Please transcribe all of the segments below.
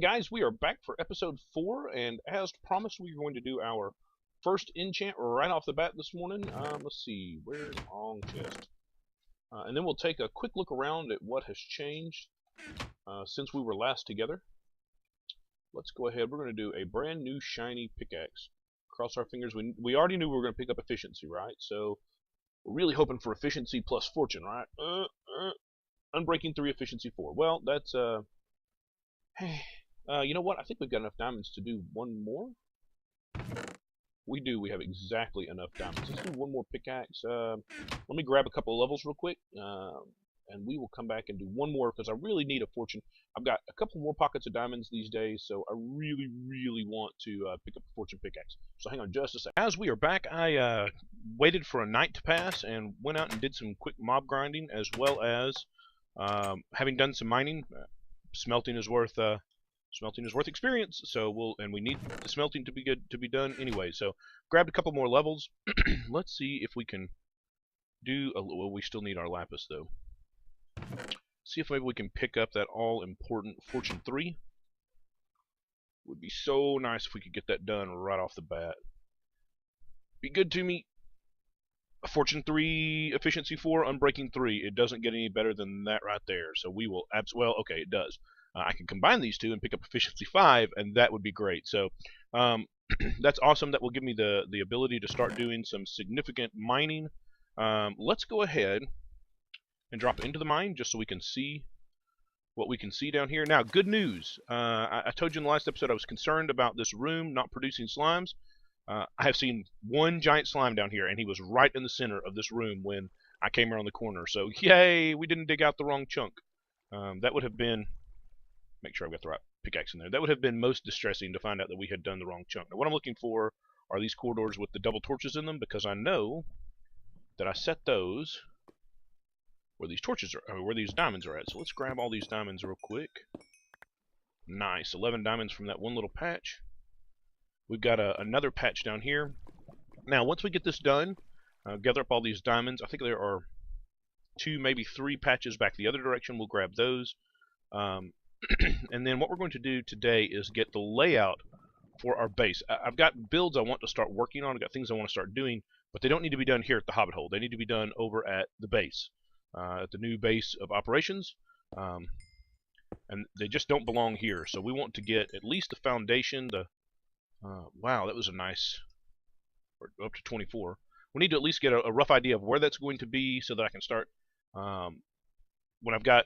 guys, we are back for episode 4, and as promised, we're going to do our first enchant right off the bat this morning. Let's see, where's long chest? And then we'll take a quick look around at what has changed since we were last together. Let's go ahead. We're going to do a brand new shiny pickaxe. Cross our fingers. We already knew we were going to pick up efficiency, right? So we're really hoping for efficiency plus fortune, right? Unbreaking 3, efficiency 4. Well, that's you know what? I think we've got enough diamonds to do one more. We do. We have exactly enough diamonds. Let's do one more pickaxe. Let me grab a couple of levels real quick, and we will come back and do one more because I really need a fortune. I've got a couple more pockets of diamonds these days, so I really, really want to pick up a fortune pickaxe. So hang on just a second. As we are back, I waited for a night to pass and went out and did some quick mob grinding, as well as having done some mining. Smelting is worth experience, so we need the smelting to be done anyway. So grabbed a couple more levels. Let's see if we can do a well, we still need our lapis though. See if maybe we can pick up that all important fortune 3. Would be so nice if we could get that done right off the bat. Be good to me. A fortune 3, efficiency 4, unbreaking 3. It doesn't get any better than that right there. So we will well, okay, it does. I can combine these two and pick up efficiency 5, and that would be great. So that's awesome. That will give me the ability to start doing some significant mining. Let's go ahead and drop into the mine just so we can see what we can see down here. Now, good news. I told you in the last episode I was concerned about this room not producing slimes. I have seen one giant slime down here, and he was right in the center of this room when I came around the corner. So, yay, we didn't dig out the wrong chunk. That would have been... Make sure I've got the right pickaxe in there. That would have been most distressing to find out that we had done the wrong chunk. Now, what I'm looking for are these corridors with the double torches in them, because I know that I set those where these torches are, where these diamonds are at. So let's grab all these diamonds real quick. Nice, 11 diamonds from that one little patch. We've got another patch down here. Now, once we get this done, gather up all these diamonds. I think there are 2, maybe 3 patches back the other direction. We'll grab those. And then what we're going to do today is get the layout for our base. I've got builds I want to start working on. I've got things I want to start doing, but they don't need to be done here at the Hobbit Hole. They need to be done over at the base, at the new base of operations. And they just don't belong here. So we want to get at least the foundation. Wow, that was a nice... up to 24. We need to at least get a rough idea of where that's going to be so that I can start when I've got...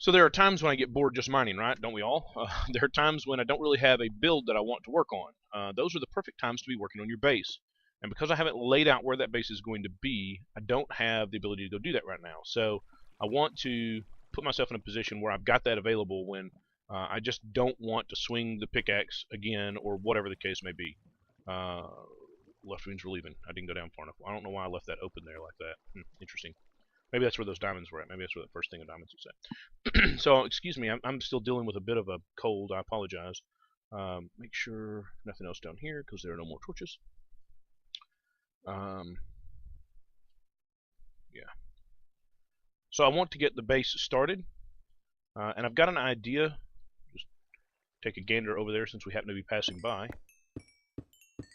So there are times when I get bored just mining, right? Don't we all? There are times when I don't really have a build that I want to work on. Those are the perfect times to be working on your base. And because I haven't laid out where that base is going to be, I don't have the ability to go do that right now. So I want to put myself in a position where I've got that available when I just don't want to swing the pickaxe again or whatever the case may be. Left means we're leaving. I didn't go down far enough. I don't know why I left that open there like that. Interesting. Maybe that's where those diamonds were at. Maybe that's where the first thing of diamonds was at. So, excuse me, I'm still dealing with a bit of a cold. I apologize. Make sure nothing else down here because there are no more torches. Yeah. So I want to get the base started. And I've got an idea. Just take a gander over there since we happen to be passing by.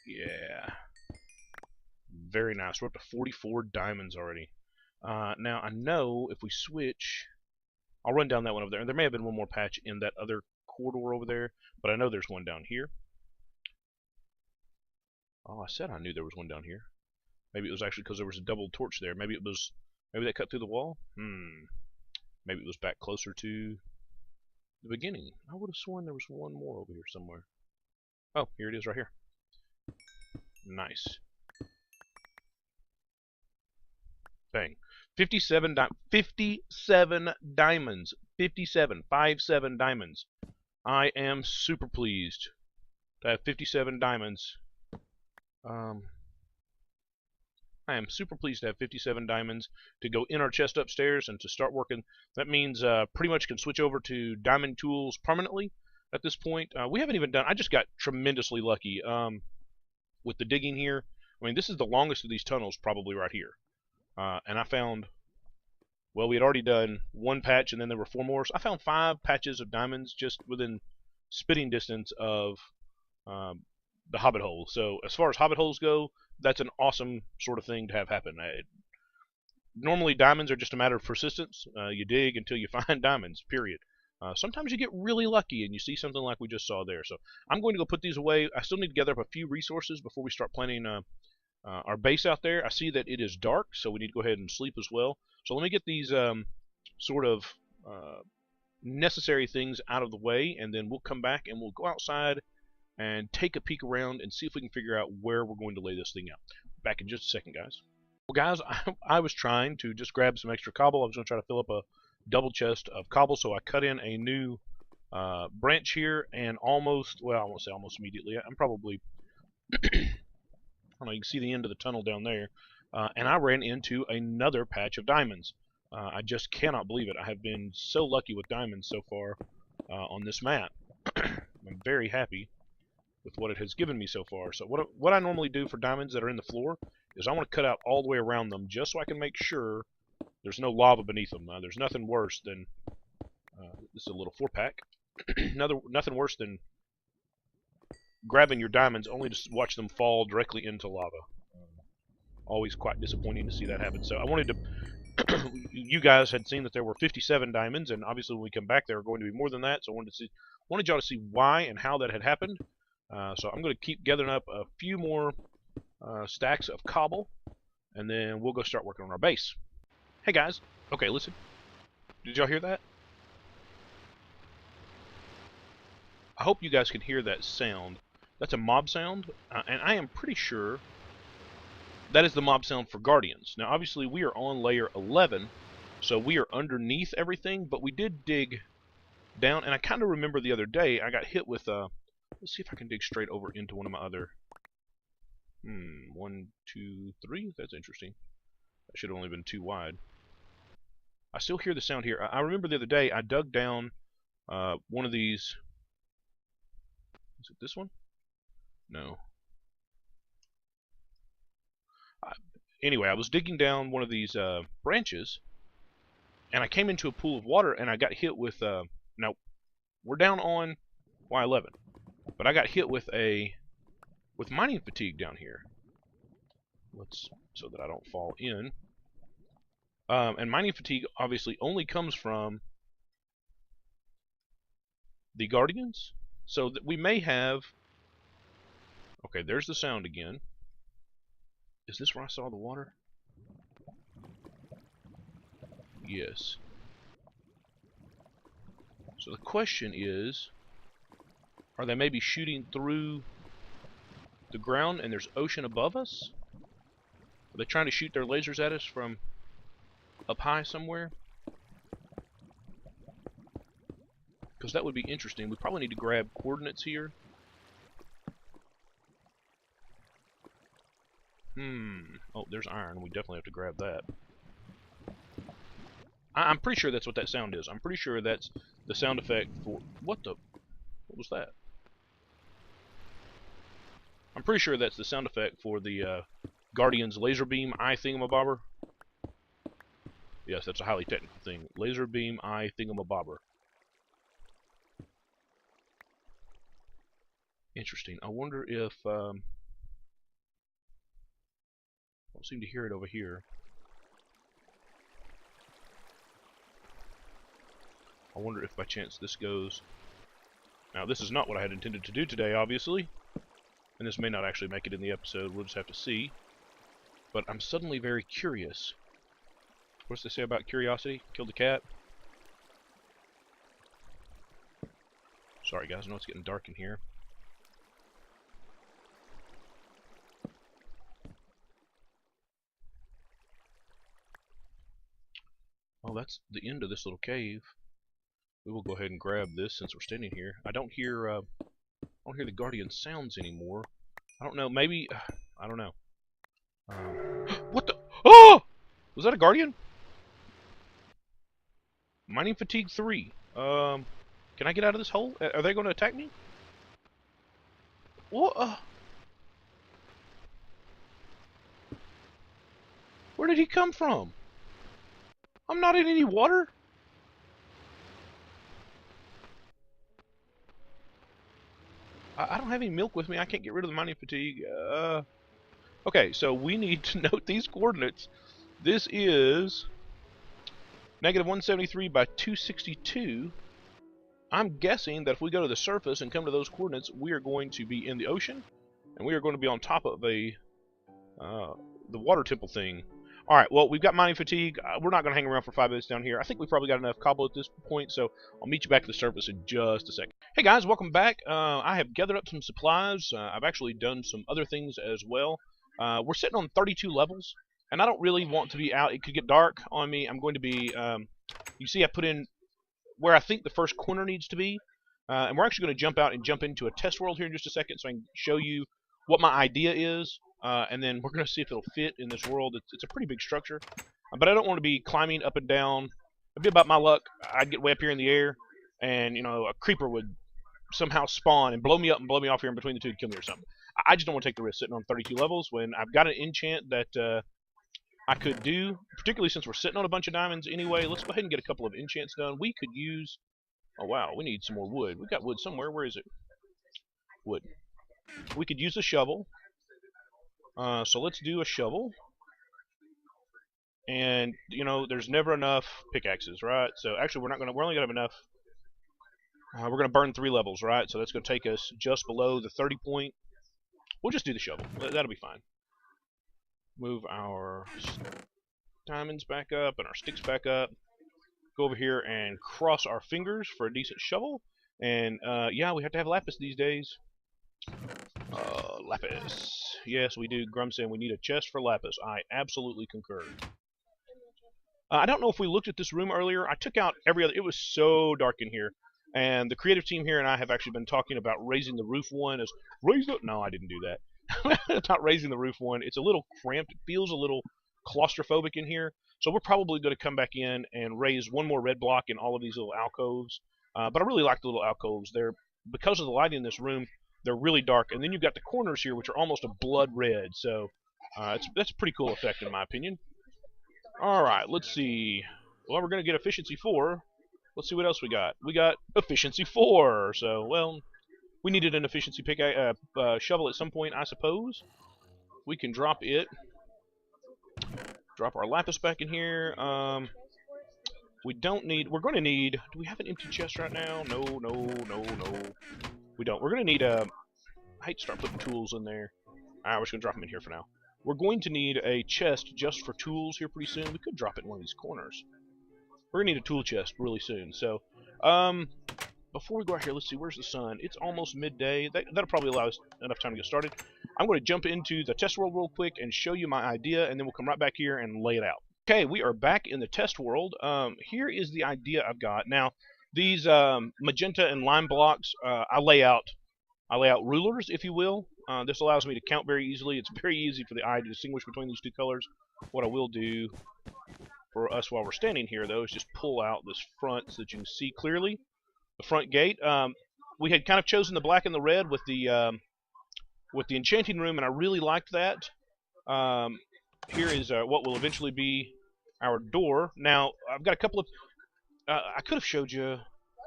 Yeah. Very nice. We're up to 44 diamonds already. Now, I know if we switch... I'll run down that one over there. And there may have been one more patch in that other corridor over there, but I know there's one down here. Oh, I said I knew there was one down here. Maybe it was actually because there was a double torch there. Maybe that cut through the wall? Maybe it was back closer to the beginning. I would have sworn there was one more over here somewhere. Oh, here it is right here. Nice. Bang. 57 diamonds. 57 diamonds. I am super pleased to have 57 diamonds. I am super pleased to have 57 diamonds to go in our chest upstairs and to start working. That means pretty much can switch over to diamond tools permanently at this point. We haven't even done... I just got tremendously lucky with the digging here. I mean, this is the longest of these tunnels probably right here. And I found Well, we had already done one patch, and then there were 4 more. So I found 5 patches of diamonds just within spitting distance of the hobbit hole. So as far as hobbit holes go, that's an awesome sort of thing to have happen. Normally, diamonds are just a matter of persistence. You dig until you find diamonds, period. Sometimes you get really lucky and you see something like we just saw there. So I'm going to go put these away. I still need to gather up a few resources before we start planning our base out there. I see that it is dark, so we need to go ahead and sleep as well. So let me get these sort of necessary things out of the way, and then we'll come back and we'll go outside and take a peek around and see if we can figure out where we're going to lay this thing out. Back in just a second, guys. Well, guys, I was trying to just grab some extra cobble. I was going to try to fill up a double chest of cobble, so I cut in a new branch here, and almost, well, I won't say almost immediately. I'm probably, I don't know, you can see the end of the tunnel down there, and I ran into another patch of diamonds. I just cannot believe it. I have been so lucky with diamonds so far on this map. I'm very happy with what it has given me so far. So what I normally do for diamonds that are in the floor is I want to cut out all the way around them just so I can make sure there's no lava beneath them. There's nothing worse than this is a little 4-pack. Nothing worse than grabbing your diamonds only to watch them fall directly into lava. Always quite disappointing to see that happen. So I wanted to. You guys had seen that there were 57 diamonds, and obviously when we come back there are going to be more than that. So I wanted y'all to see why and how that had happened. So I'm going to keep gathering up a few more stacks of cobble, and then we'll go start working on our base. Hey guys, okay, listen. Did y'all hear that? I hope you guys can hear that sound. That's a mob sound, and I am pretty sure that is the mob sound for Guardians. Now, obviously, we are on layer 11, so we are underneath everything, but we did dig down, and I kind of remember the other day I got hit with let's see if I can dig straight over into one of my other 1, 2, 3. That's interesting. That should have only been 2 wide. I still hear the sound here. I remember the other day I dug down one of these. Is it this one? No. Anyway, I was digging down one of these branches, and I came into a pool of water, and I got hit with now we're down on Y11, but I got hit with mining fatigue down here. So that I don't fall in. And mining fatigue obviously only comes from the Guardians, so that we may have. Okay, there's the sound again. Is this where I saw the water? Yes. So the question is, are they maybe shooting through the ground and there's ocean above us? Are they trying to shoot their lasers at us from up high somewhere? Because that would be interesting. We probably need to grab coordinates here. Oh, there's iron. We definitely have to grab that. I'm pretty sure that's what that sound is. I'm pretty sure that's the sound effect for... What was that? I'm pretty sure that's the sound effect for the Guardian's laser beam eye thingamabobber. Yes, that's a highly technical thing. Laser beam eye thingamabobber. Interesting. I wonder if... I don't seem to hear it over here. I wonder if by chance this goes... Now, this is not what I had intended to do today, obviously. And this may not actually make it in the episode. We'll just have to see. But I'm suddenly very curious. What's they say about curiosity? Kill the cat? Sorry, guys. I know it's getting dark in here. Oh, that's the end of this little cave. We will go ahead and grab this since we're standing here. I don't hear the Guardian sounds anymore. I don't know. Maybe I don't know. What the? Oh! Was that a Guardian? Mining fatigue 3. Can I get out of this hole? Are they going to attack me? What? Where did he come from? I'm not in any water? I don't have any milk with me. I can't get rid of the mining fatigue. Okay, so we need to note these coordinates. This is -173 by 262. I'm guessing that if we go to the surface and come to those coordinates, we are going to be in the ocean, and we are going to be on top of the water temple thing. Alright, well, we've got mining fatigue. We're not going to hang around for 5 minutes down here. I think we've probably got enough cobble at this point, so I'll meet you back at the surface in just a second. Hey guys, welcome back. I have gathered up some supplies. I've actually done some other things as well. We're sitting on 32 levels, and I don't really want to be out. It could get dark on me. I'm going to be, you see I put in where I think the first corner needs to be, and we're actually going to jump out and jump into a test world here in just a second so I can show you what my idea is. And then we're going to see if it'll fit in this world. It's a pretty big structure, but I don't want to be climbing up and down. It'd be about my luck. I'd get way up here in the air, and a creeper would somehow spawn and blow me up and blow me off here in between the two to kill me or something. I just don't want to take the risk sitting on 32 levels when I've got an enchant that I could do, particularly since we're sitting on a bunch of diamonds anyway. Let's go ahead and get a couple of enchants done. We could use... Oh, wow, we need some more wood. We've got wood somewhere. Where is it? Wood. We could use a shovel. So let's do a shovel. And, there's never enough pickaxes, right? So actually, we're only going to have enough. We're going to burn 3 levels, right? So that's going to take us just below the 30 point. We'll just do the shovel. That'll be fine. Move our diamonds back up and our sticks back up. Go over here and cross our fingers for a decent shovel. And, yeah, we have to have lapis these days. Lapis. Yes, we do. Grumson, we need a chest for lapis. I absolutely concur. I don't know if we looked at this room earlier. I took out every other... It was so dark in here. And the creative team here and I have actually been talking about raising the roof one. No, I didn't do that. Not raising the roof one. It's a little cramped. It feels a little claustrophobic in here. So we're probably going to come back in and raise one more red block in all of these little alcoves. But I really like the little alcoves. Because of the lighting in this room, they're really dark. And then you've got the corners here, which are almost a blood red. So that's a pretty cool effect, in my opinion. All right, let's see. Well, we're going to get efficiency 4. Let's see what else we got. We got efficiency 4. So, well, we needed an efficiency shovel at some point, I suppose. We can drop it. Drop our lapis back in here. We're going to need... Do we have an empty chest right now? No. We don't. We're going to need I hate to start putting tools in there. Alright, we're just going to drop them in here for now. We're going to need a chest just for tools here pretty soon. We could drop it in one of these corners. We're going to need a tool chest really soon. So, before we go out here, let's see, where's the sun? It's almost midday. That'll probably allow us enough time to get started. I'm going to jump into the test world real quick and show you my idea, and then we'll come right back here and lay it out. Okay, we are back in the test world. Here is the idea I've got. Now, these magenta and lime blocks, I lay out rulers, if you will. This allows me to count very easily. It's very easy for the eye to distinguish between these two colors. What I will do for us while we're standing here, though, is just pull out this front so that you can see clearly the front gate. We had kind of chosen the black and the red with the enchanting room, and I really liked that. Here is what will eventually be our door. Now, I've got a couple of... I could have showed you...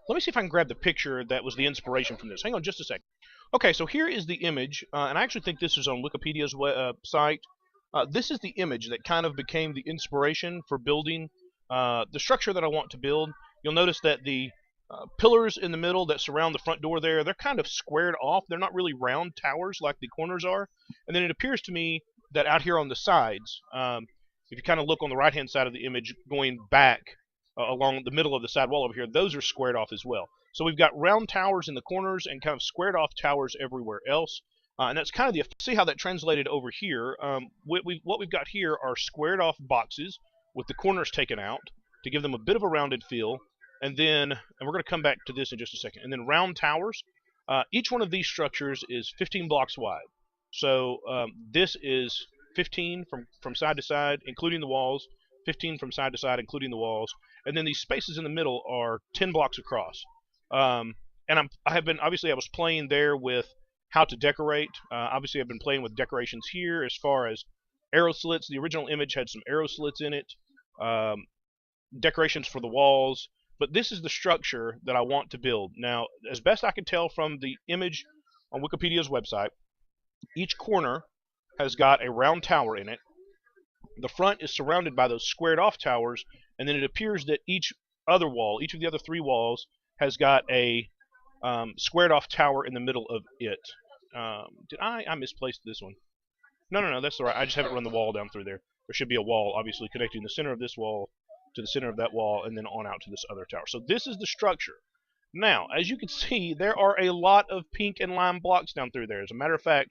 Let me see if I can grab the picture that was the inspiration from this. Hang on just a second. Okay, so here is the image, and I actually think this is on Wikipedia's site. This is the image that kind of became the inspiration for building the structure that I want to build. You'll notice that the pillars in the middle that surround the front door there, they're kind of squared off. They're not really round towers like the corners are. And then it appears to me that out here on the sides, if you kind of look on the right-hand side of the image going back along the middle of the side wall over here, those are squared off as well. So we've got round towers in the corners and kind of squared off towers everywhere else. And that's kind of the... See how that translated over here. What we've got here are squared off boxes with the corners taken out to give them a bit of a rounded feel. And we're going to come back to this in just a second. And then round towers. Each one of these structures is 15 blocks wide. So this is 15 from side to side, including the walls. 15 from side to side, including the walls. And then these spaces in the middle are 10 blocks across. And I was playing there with how to decorate. Obviously, I've been playing with decorations here as far as arrow slits. The original image had some arrow slits in it. decorations for the walls, but this is the structure that I want to build. Now, as best I can tell from the image on Wikipedia's website, each corner has got a round tower in it. The front is surrounded by those squared off towers, and then it appears that each other wall, each of the other 3 walls, has got a squared off tower in the middle of it. I misplaced this one. No, that's all right. I just haven't run the wall down through there. There should be a wall, obviously, connecting the center of this wall to the center of that wall, and then on out to this other tower. So this is the structure. Now, as you can see, there are a lot of pink and lime blocks down through there. As a matter of fact,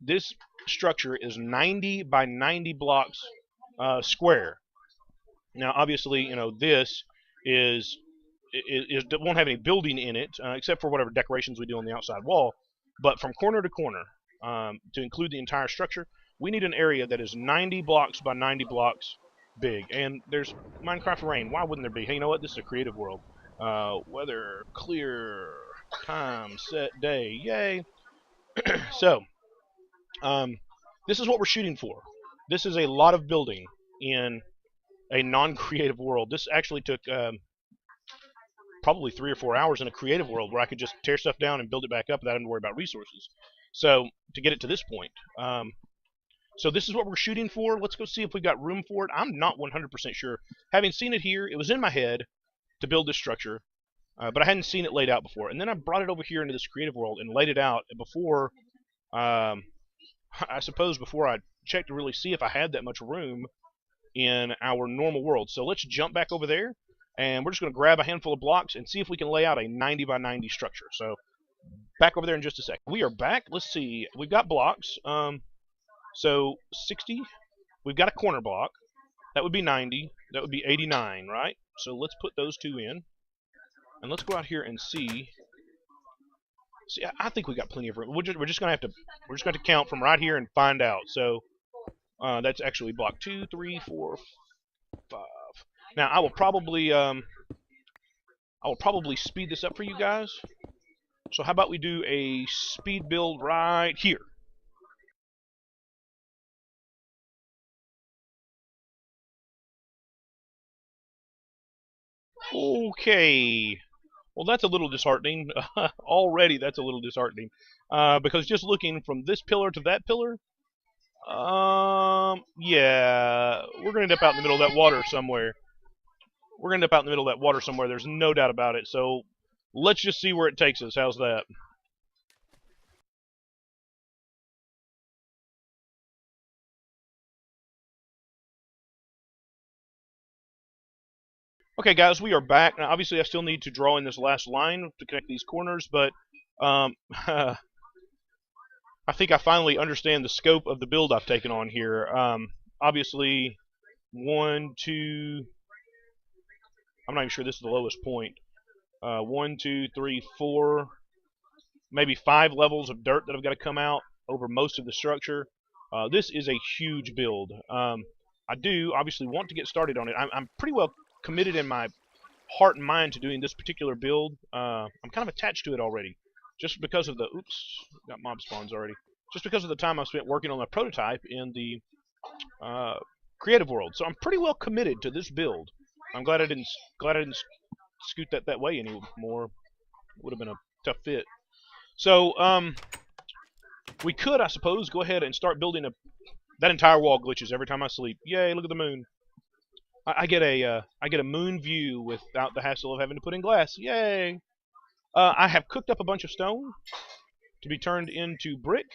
this structure is 90 by 90 blocks square. Now, obviously, you know, this won't have any building in it, except for whatever decorations we do on the outside wall. But from corner to corner, to include the entire structure, we need an area that is 90 blocks by 90 blocks big. And there's Minecraft rain. Why wouldn't there be? Hey, you know what? This is a creative world. Weather, clear, time, set, day. Yay! So, this is what we're shooting for. This is a lot of building in a non-creative world. This actually took probably 3 or 4 hours in a creative world where I could just tear stuff down and build it back up without having to worry about resources. So, to get it to this point. So this is what we're shooting for. Let's go see if we've got room for it. I'm not 100% sure. Having seen it here, it was in my head to build this structure, but I hadn't seen it laid out before. And then I brought it over here into this creative world and laid it out before, I suppose before I checked to really see if I had that much room in our normal world. So let's jump back over there, and we're just going to grab a handful of blocks and see if we can lay out a 90 by 90 structure. So back over there in just a sec. We are back. Let's see. We've got blocks. So 60. We've got a corner block. That would be 90. That would be 89, right? So let's put those 2 in. And let's go out here and see. See, I think we got plenty of room. We're just gonna have to count from right here and find out. So that's actually block 2, 3, 4, 5. Now I will probably speed this up for you guys. So how about we do a speed build right here? Okay. Well, that's a little disheartening. Already, that's a little disheartening. Because just looking from this pillar to that pillar, yeah, we're going to end up out in the middle of that water somewhere. We're going to end up out in the middle of that water somewhere. There's no doubt about it. So let's just see where it takes us. How's that? Okay, guys, we are back. Now, obviously, I still need to draw in this last line to connect these corners, but I think I finally understand the scope of the build I've taken on here. Obviously, 1, 2... I'm not even sure this is the lowest point. 1, 2, 3, 4... maybe 5 levels of dirt that I've got to come out over most of the structure. This is a huge build. I do obviously want to get started on it. I'm pretty well committed in my heart and mind to doing this particular build. I'm kind of attached to it already, just because of the got mob spawns already. Just because of the time I've spent working on the prototype in the creative world. So I'm pretty well committed to this build. I'm glad I didn't scoot that way anymore. It would have been a tough fit. So we could, I suppose, go ahead and start building that entire wall glitches every time I sleep. Yay! Look at the moon. I get a moon view without the hassle of having to put in glass. Yay! I have cooked up a bunch of stone to be turned into brick.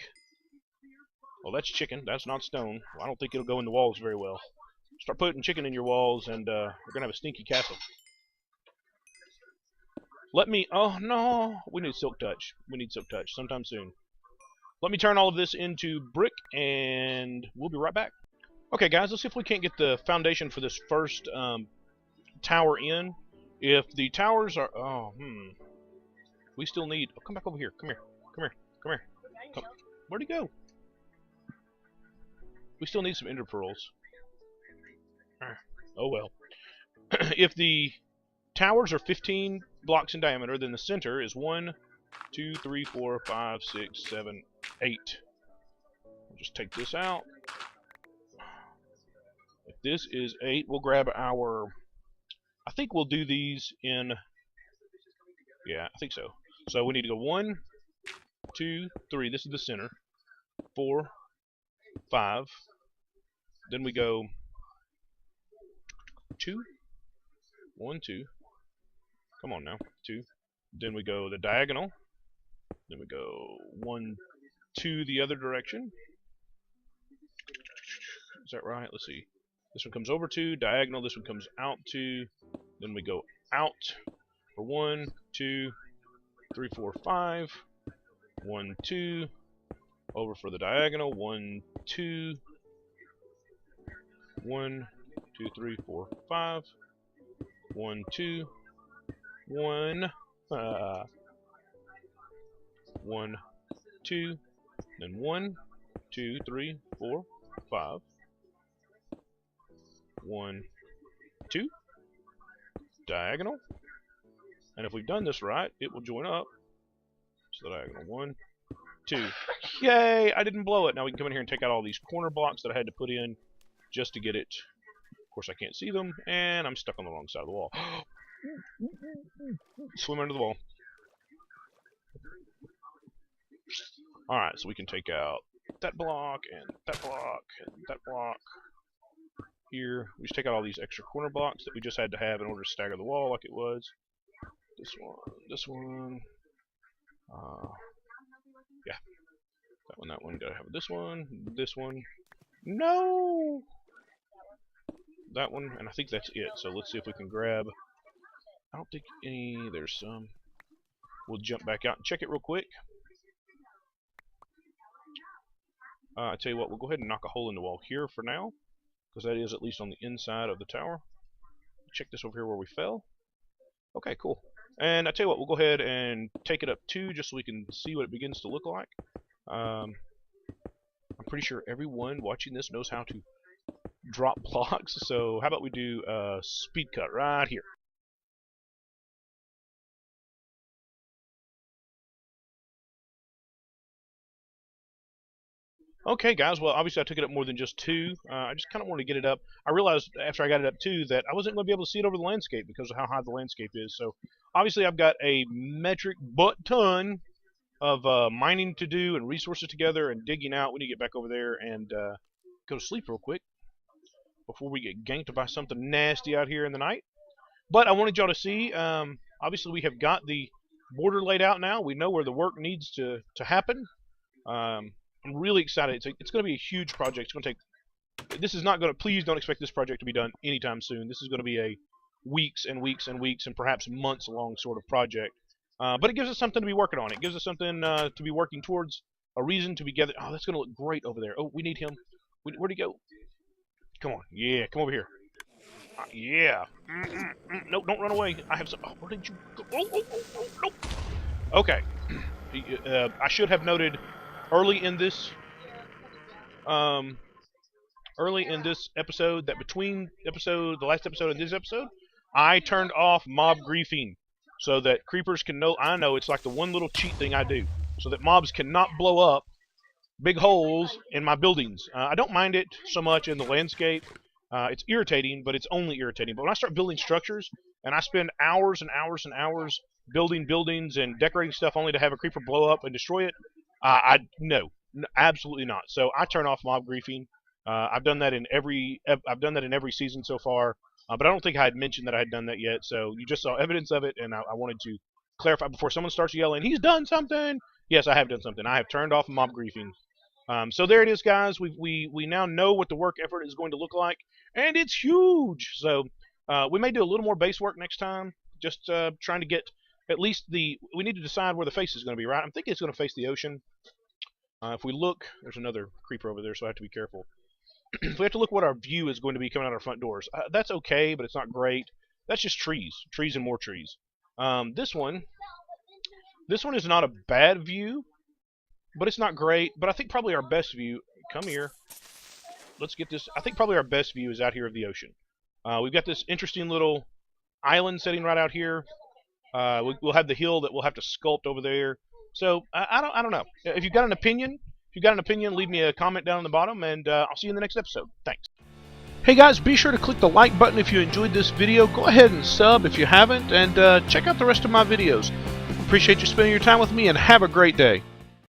Well, that's chicken. That's not stone. Well, I don't think it'll go in the walls very well. Start putting chicken in your walls, and we're gonna have a stinky castle. Let me. Oh no! We need silk touch. We need silk touch sometime soon. Let me turn all of this into brick, and we'll be right back. Okay, guys, let's see if we can't get the foundation for this first tower in. If the towers are... We still need... Oh, come back over here. Come here. Come here. Come here. Come. Where'd he go? We still need some ender pearls. Oh, well. If the towers are 15 blocks in diameter, then the center is 1, 2, 3, 4, 5, 6, 7, 8. We'll just take this out. If this is 8, we'll grab our I think we'll do these in, yeah, I think so. So we need to go 1, 2, 3. This is the center. 4, 5. Then we go 2, 1, 2. Come on now, 2. Then we go the diagonal. Then we go 1, 2 the other direction. Is that right? Let's see. This one comes over 2, diagonal. This one comes out 2. Then we go out for 1, 2, 3, 4, 5. 1, 2. Over for the diagonal. 1, 2. 1, 2, 3, 4, 5. 1, 2. 1. 1, 2. Then 1, 2, 3, 4, 5. 1, 2. Diagonal. And if we've done this right, it will join up. So diagonal 1, 2. Yay! I didn't blow it. Now we can come in here and take out all these corner blocks that I had to put in just to get it. Of course, I can't see them, and I'm stuck on the wrong side of the wall. Swim under the wall. Alright, so we can take out that block, and that block, and that block. Here, we just take out all these extra corner blocks that we just had to have in order to stagger the wall like it was. This one, yeah, that one, gotta have this one, no! That one, and I think that's it, so let's see if we can grab, I don't think there's some, we'll jump back out and check it real quick. I tell you what, we'll go ahead and knock a hole in the wall here for now, because that is at least on the inside of the tower. Check this over here where we fell. Okay, cool. And I tell you what, we'll go ahead and take it up 2 just so we can see what it begins to look like. I'm pretty sure everyone watching this knows how to drop blocks, so how about we do a speed cut right here. Okay, guys, well, obviously I took it up more than just 2. I just kind of wanted to get it up. I realized after I got it up 2 that I wasn't going to be able to see it over the landscape because of how high the landscape is. So, obviously I've got a metric ton of mining to do and resources together and digging out. We need to get back over there and go to sleep real quick before we get ganked by something nasty out here in the night. But I wanted y'all to see, obviously we have got the border laid out now. We know where the work needs to happen. I'm really excited. It's going to be a huge project. It's going to take. This is not going to. Please don't expect this project to be done anytime soon. This is going to be a weeks and weeks and weeks and perhaps months long sort of project. But it gives us something to be working on. It gives us something to be working towards. A reason to be gathered. Oh, that's going to look great over there. Oh, we need him. Where'd he go? Come on. Yeah, come over here. Yeah. No, don't run away. I have some. Oh, where did you go? Oh, no. Okay. I should have noted. Early in this episode, that between the last episode and this episode, I turned off mob griefing so that creepers can know. I know it's like the one little cheat thing I do, so that mobs cannot blow up big holes in my buildings. I don't mind it so much in the landscape. It's irritating, but it's only irritating. But when I start building structures and I spend hours and hours and hours building buildings and decorating stuff only to have a creeper blow up and destroy it, no, absolutely not. So I turn off mob griefing. I've done that in every season so far, but I don't think I had mentioned that I had done that yet. So you just saw evidence of it, and I wanted to clarify before someone starts yelling, "He's done something." Yes, I have done something. I have turned off mob griefing. So there it is, guys. We now know what the work effort is going to look like, and it's huge. So we may do a little more base work next time. Just trying to get at least we need to decide where the face is going to be, right? I'm thinking it's going to face the ocean. If we look, there's another creeper over there, so I have to be careful. If we have to look what our view is going to be coming out our front doors. That's okay, but it's not great. That's just trees and more trees. This one is not a bad view, but it's not great. But I think probably our best view, come here, let's get this. I think probably our best view is out here of the ocean. We've got this interesting little island sitting right out here. We'll have the hill that we'll have to sculpt over there. So I don't know. If you've got an opinion, leave me a comment down on the bottom, and I'll see you in the next episode. Thanks. Hey guys, be sure to click the like button if you enjoyed this video. Go ahead and sub if you haven't, and check out the rest of my videos. Appreciate you spending your time with me, and have a great day.